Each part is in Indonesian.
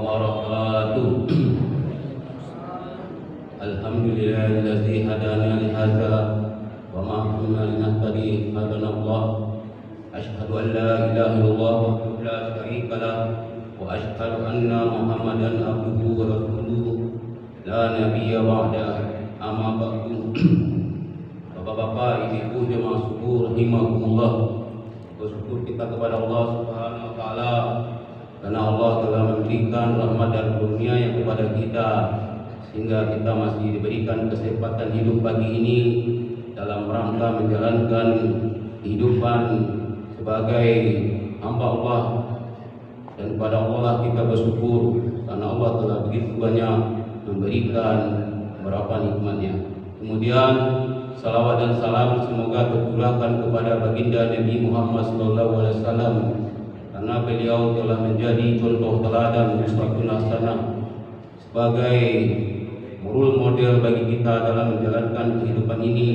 wabarakatuh. Alhamdulillahillazi hadana li hadza wa ma kunna linahtadi hadana Allah. Asyhadu an la ilaha illallah wahdahu la syarika lah wa asyhadu anna Muhammadan abduhu wa rasuluh la nabiyya ba'da. Amma ba'du. Bapak-bapak, ibu-ibu jemaah syukur rahimakumullah. Bersyukur kita kepada Allah Subhanahu wa taala karena Allah telah memberikan rahmat dan karunia kepada kita sehingga kita masih diberikan kesempatan hidup pagi ini dalam rangka menjalankan kehidupan sebagai hamba Allah, dan kepada Allah kita bersyukur karena Allah telah begitu banyak memberikan beberapa nikmatnya. Kemudian salawat dan salam semoga tercurahkan kepada baginda Nabi Muhammad SAW, karena beliau telah menjadi contoh teladan uswatun hasanah sebagai role model bagi kita dalam menjalankan kehidupan ini.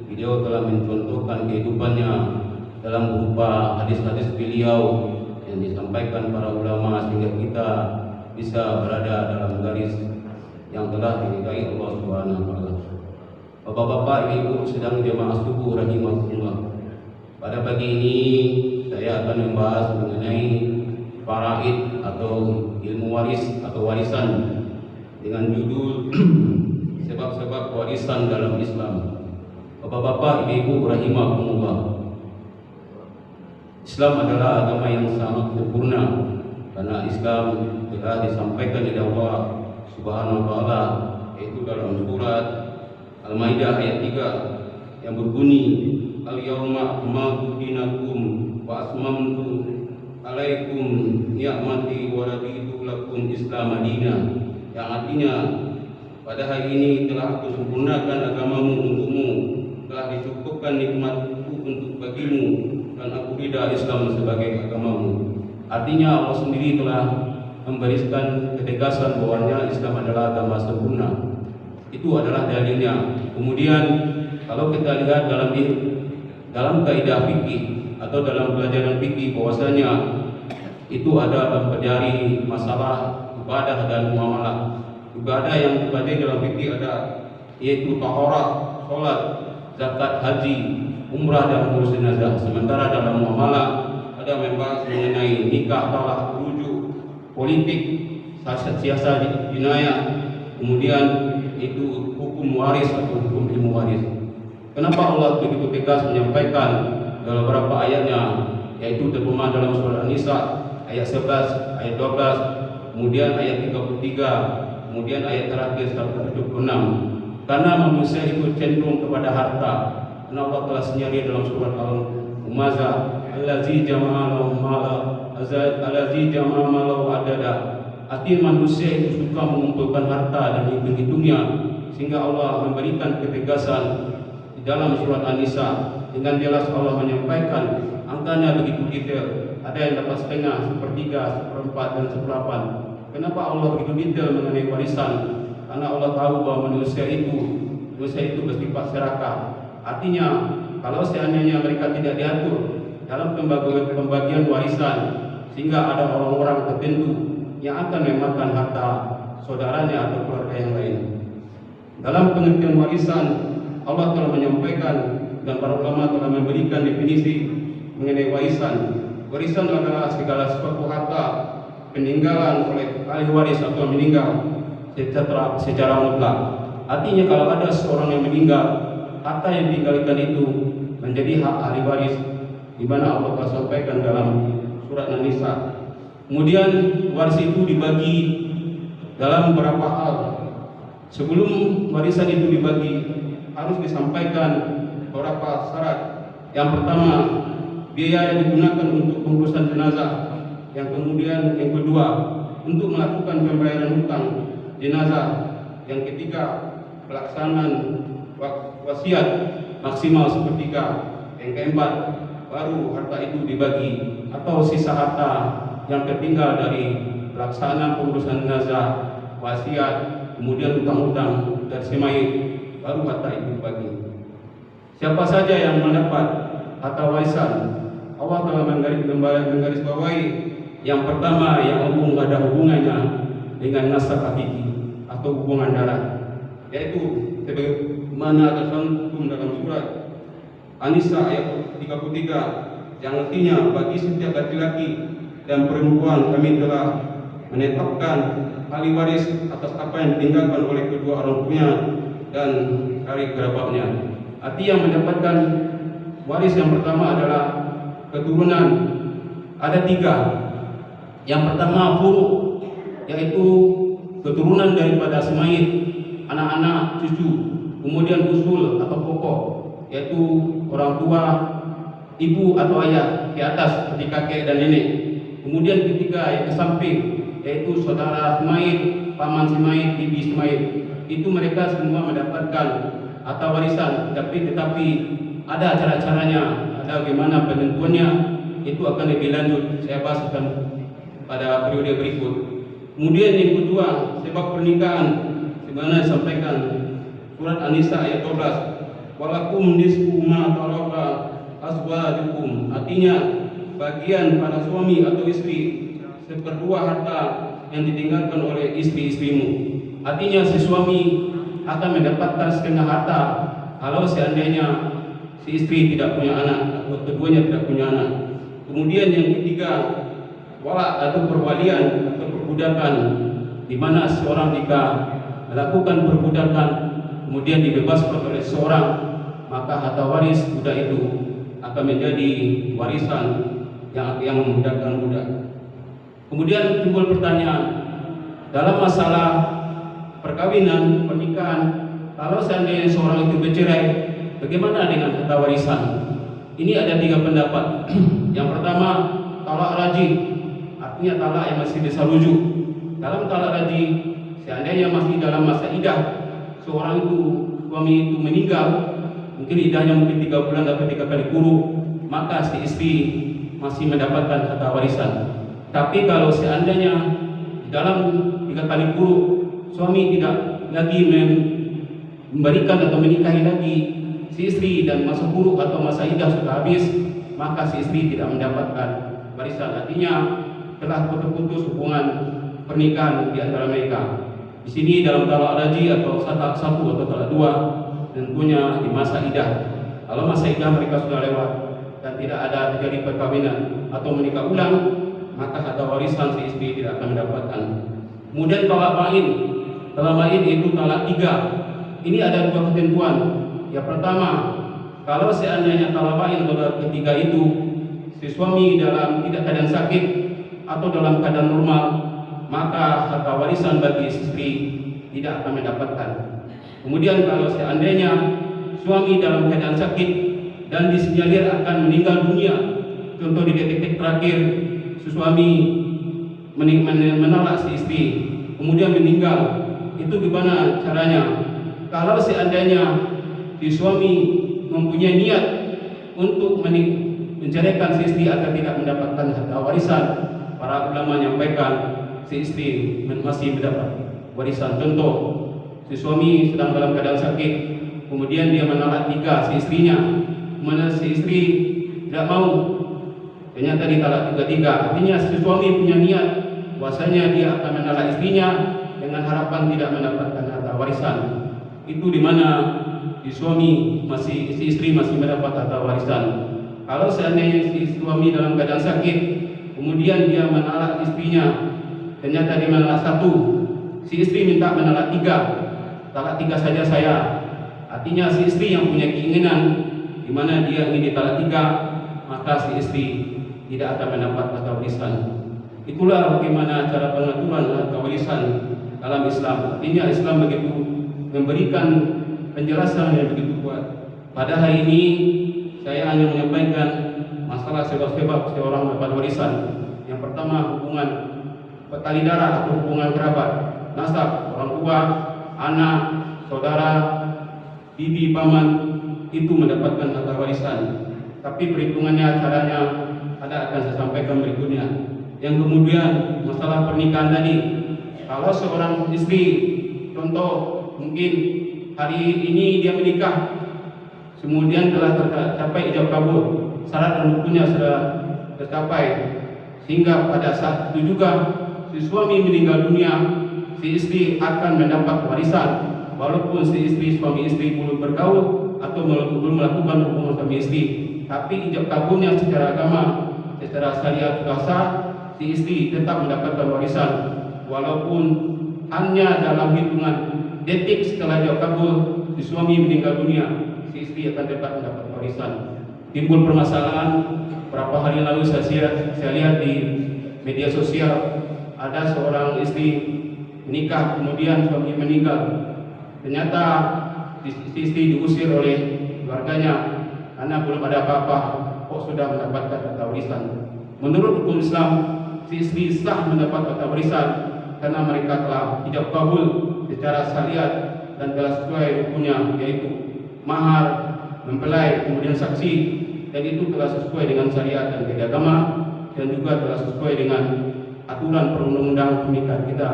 Beliau telah mencontohkan kehidupannya dalam berupa hadis-hadis beliau yang disampaikan para ulama sehingga kita bisa berada dalam garis yang telah diridai Allah Subhanahu wa taala. Bapak-bapak, ibu sedang jemaah subuh rahimakumullah. Pada pagi ini saya akan membahas mengenai faraid atau ilmu waris atau warisan dengan judul sebab-sebab warisan dalam Islam. Bapak-bapak, ibu rahimakumullah. Islam adalah agama yang sangat sempurna karena Islam telah disampaikan oleh Allah Subhanahu wa taala yaitu dalam surat Al-Maidah ayat 3 yang berbunyi Al-yawma akmaltu dinakum wa asmamtu alaikum ni'mati wa raditu lakum Islam madinah, yang artinya pada hari ini telah aku sempurnakan agamamu untukmu, telah dicukupkan nikmatku untuk bagimu, dan aku ridha Islam sebagai agamamu. Artinya Allah sendiri telah memberikan ketegasan bahwanya Islam adalah agama sempurna. Itu adalah dalilnya. Kemudian kalau kita lihat dalam kaidah fikih atau dalam pelajaran fikih bahwasanya itu ada mempelajari masalah ibadah dan muamalah. Ibadah yang dipelajari dalam fikih ada yaitu taharah, salat, zakat, haji, umrah dan mengurus jenazah. Sementara dalam muamalah ada membahas mengenai nikah, talak, rujuk, politik, siasat, jinayah, kemudian itu hukum waris atau hukum ilmu waris. Kenapa Allah begitu tegas menyampaikan dalam beberapa ayatnya, yaitu terutama dalam surah An-Nisa ayat 11, ayat 12, kemudian ayat 33, kemudian ayat terakhir 176. Karena manusia itu cenderung kepada harta. Karena Allah telah senyari dalam surat Al-Humazah, allazi jama'a malahu adada. Artinya manusia itu suka mengumpulkan harta dan hitung-hitungnya, sehingga Allah memberikan ketegasan di dalam surat An-Nisa. Dengan jelas Allah menyampaikan angkanya begitu detail. Ada yang dapat setengah, sepertiga, seperempat, dan seperapan. Kenapa Allah begitu detail mengenai warisan? Karena Allah tahu bahwa manusia itu bersifat serakah. Artinya kalau seandainya mereka tidak diatur dalam pembagian warisan, sehingga ada orang-orang tertentu yang akan memakan harta saudaranya atau keluarga yang lain. Dalam pengertian warisan, Allah telah menyampaikan dan para ulama telah memberikan definisi mengenai warisan. Warisan adalah segala sesuatu harta peninggalan oleh ahli waris atau meninggal secara mutlak. Artinya kalau ada seorang yang meninggal, harta yang ditinggalkan itu menjadi hak ahli waris, di mana Allah telah sampaikan dalam surat An-Nisa. Kemudian waris itu dibagi dalam beberapa hal. Sebelum warisan itu dibagi harus disampaikan beberapa syarat. Yang pertama, biaya yang digunakan untuk pengurusan jenazah. Yang kedua, untuk melakukan pembayaran hutang jenazah. Yang ketiga, pelaksanaan wasiat maksimal sepertiga. Yang keempat, baru harta itu dibagi atau sisa harta yang tertinggal dari pelaksanaan pengurusan jenazah, wasiat, kemudian hutang-hutang tersemai, baru harta itu dibagi. Siapa saja yang mendapat harta warisan, Allah telah menggarisbawahi Yang pertama yang ada hubungannya dengan nasab hakiki atau hubungan darah, yaitu sebagaimana tercantum dalam surat An-Nisa ayat 33 yang artinya bagi setiap laki-laki dan perempuan kami telah menetapkan ahli waris atas apa yang ditinggalkan oleh kedua orang tuanya dan karib kerabatnya. Arti yang mendapatkan waris yang pertama adalah keturunan. Ada 3. Yang pertama furu, yaitu keturunan daripada semayit, anak-anak, cucu. Kemudian usul atau pokok, yaitu orang tua, ibu atau ayah di atas seperti kakek dan nenek. Kemudian ketiga yang ke samping, yaitu saudara semayit, paman semayit, bibi semayit. Itu mereka semua mendapatkan atau warisan, tetapi ada cara-caranya, ada bagaimana penentuannya, itu akan lebih lanjut saya bahas pada periode berikut. Kemudian yang kedua, sebab pernikahan sebagaimana disampaikan surat An-Nisa ayat 12, walakum nisfu ma taraka azwajukum, artinya bagian pada suami atau istri seperdua harta yang ditinggalkan oleh istri-istrimu. Artinya si suami akan mendapatkan setengah harta kalau seandainya si istri tidak punya anak atau keduanya tidak punya anak. Kemudian yang ketiga, wala atau perwalian atau perbudakan, di mana seorang jika melakukan perbudakan kemudian dibebaskan oleh seorang, maka harta waris budak itu akan menjadi warisan yang memudahkan budak. Kemudian timbul pertanyaan dalam masalah perkawinan, pernikahan, kalau seandainya seorang itu bercerai, bagaimana dengan harta warisan? Ini ada 3 pendapat. Yang pertama, talak raj'i, artinya talak yang masih bisa rujuk. Dalam talak raj'i, seandainya masih dalam masa idah, seorang itu, suami itu meninggal, mungkin idahnya mungkin 3 bulan atau 3 kali kuruk, maka si istri masih mendapatkan harta warisan. Tapi kalau seandainya dalam 3 kali kuruk suami tidak lagi memberikan atau menikahi lagi si istri dan masa kuruk atau masa idah sudah habis, maka si istri tidak mendapatkan warisan. Artinya telah putus hubungan pernikahan di antara mereka. Di sini dalam talak raj'i atau talak 1 atau talak 2 tentunya di masa idah. Kalau masa idah mereka sudah lewat dan tidak ada terjadi perkawinan atau menikah ulang, maka harta warisan si istri tidak akan mendapatkan. Kemudian talak bain. Talak bain itu talak 3. Ini ada 2 ketentuan. Yang pertama, kalau seandainya talak bain atau ketiga itu si suami dalam tidak keadaan sakit atau dalam keadaan normal, maka harta warisan bagi istri tidak akan mendapatkan. Kemudian kalau seandainya suami dalam keadaan sakit dan disinyalir akan meninggal dunia, contoh di detik-detik terakhir si suami menolak si istri kemudian meninggal, itu gimana caranya? Kalau seandainya si suami mempunyai niat untuk menceraikan si istri agar tidak mendapatkan harta warisan, para ulama menyampaikan si istri masih mendapat warisan. Contoh, si suami sedang dalam keadaan sakit, kemudian dia menolak nikah si istrinya, mana si istri tidak mau, ternyata ditalak 3. Artinya si suami punya niat bahwasanya dia akan menolak istrinya dengan harapan tidak mendapatkan harta warisan. Itu di mana si istri masih mendapat harta warisan. Kalau seandainya si suami dalam keadaan sakit, kemudian dia menolak istrinya, ternyata dia menolak 1, si istri minta menolak 3, talak 3 saja saya. Artinya si istri yang punya keinginan di mana dia ingin ditalak 3, maka si istri tidak akan mendapat harta warisan. Itulah bagaimana cara pengaturan harta warisan dalam Islam. Artinya Islam begitu memberikan penjelasan yang begitu kuat. Pada hari ini saya hanya menyampaikan masalah sebab-sebab seorang mendapat warisan. Yang pertama, hubungan tali darah atau hubungan kerabat, nasab, orang tua, anak, saudara, bibi, paman, itu mendapatkan harta warisan. Tapi perhitungannya, caranya akan saya sampaikan berikutnya. Yang kemudian masalah pernikahan tadi, kalau seorang istri, contoh mungkin hari ini dia menikah, kemudian telah tercapai ijab kabul, syarat dan rukunnya sudah tercapai, sehingga pada saat itu juga si suami meninggal dunia, si istri akan mendapat warisan walaupun si istri suami istri belum bergaul atau belum melakukan hubungan suami istri, tapi ijab kabulnya secara agama, secara syariat sudah sah, si istri tetap mendapatkan warisan walaupun hanya dalam hitungan detik setelah ijab kabul si suami meninggal dunia, si istri akan tetap mendapat warisan. Timbul permasalahan berapa hari lalu saya lihat di media sosial ada seorang istri menikah kemudian suami meninggal, ternyata istri diusir oleh keluarganya karena belum ada apa-apa, kok sudah mendapatkan harta warisan. Menurut hukum Islam, si istri sah mendapat harta warisan karena mereka telah ijab kabul secara syariat dan telah sesuai rukunnya, yaitu mahar, mempelai, kemudian saksi, dan itu telah sesuai dengan syariat dan kaidah agama, dan juga telah sesuai dengan aturan perundang-undangan pernikahan kita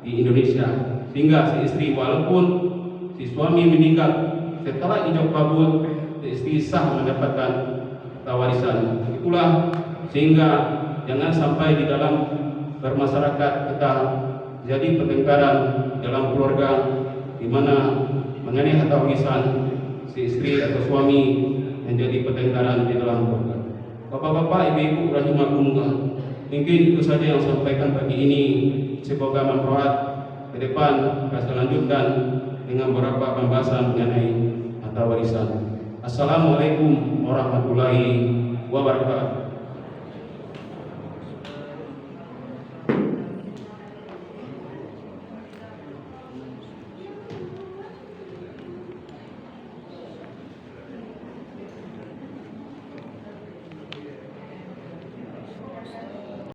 di Indonesia. Sehingga si istri walaupun si suami meninggal setelah ijab kabul, si istri sah mendapatkan harta warisan. Itulah sehingga jangan sampai di dalam bermasyarakat kita jadi pertengkaran dalam keluarga di mana mengenai harta warisan si istri atau suami menjadi pertengkaran di dalam keluarga. Bapak-bapak, ibu-ibu rahimakumullah, mungkin itu saja yang saya sampaikan pagi ini. Semoga manfaat ke depan. Saya lanjutkan dengan beberapa pembahasan mengenai harta warisan. Assalamualaikum warahmatullahi wabarakatuh.